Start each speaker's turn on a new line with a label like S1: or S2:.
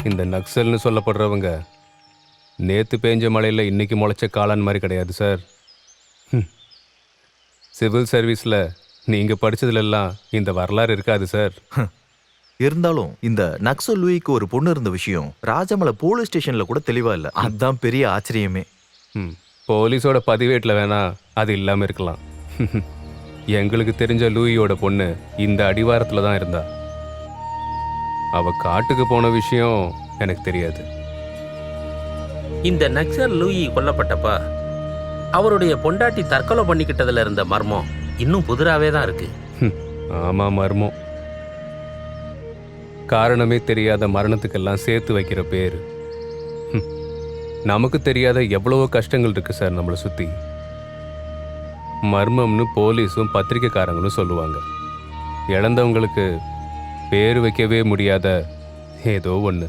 S1: இந்த நக்சல்னு சொல்லப்படுறவங்க நேத்து பேஞ்ச மழையில் இன்னைக்கு முளைச்ச காளான் மாதிரி கிடையாது சார். சிவில் சர்வீஸில் நீங்கள் படிச்சதுலெல்லாம் இந்த வரலாறு இருக்காது சார்.
S2: இருந்தாலும் இந்த நக்சல் லூயிக்கு ஒரு பொண்ணு இருந்த விஷயம் ராஜமலை போலீஸ் ஸ்டேஷன்ல கூட தெளிவா இல்ல. அதுதான் பெரிய ஆச்சரியமே.
S1: போலீஸோட பதிவேட்டில் வேணா அது இல்லாமல் இருக்கலாம். எங்களுக்கு தெரிஞ்ச லூயியோட பொண்ணு இந்த அடிவாரத்தில் தான் இருந்தா. அவ காட்டுக்கு போன விஷயம் எனக்கு தெரியாது.
S3: இந்த நக்சல் லூயி கொல்லப்பட்டப்ப அவருடைய பொண்டாட்டி தற்கொலை பண்ணிக்கிட்டதுல இருந்த மர்மம் இன்னும் புதிராவே தான் இருக்கு.
S1: ஆமா, மர்மம். காரணமே தெரியாத மரணத்துக்கெல்லாம் சேர்த்து வைக்கிற பேர். நமக்கு தெரியாத எவ்வளவோ கஷ்டங்கள் இருக்கு சார் நம்மளை சுத்தி. மர்மம்னு போலீஸும் பத்திரிக்கைக்காரங்களும் சொல்லுவாங்க. இழந்தவங்களுக்கு பேர் வைக்கவே முடியாத ஏதோ ஒன்று.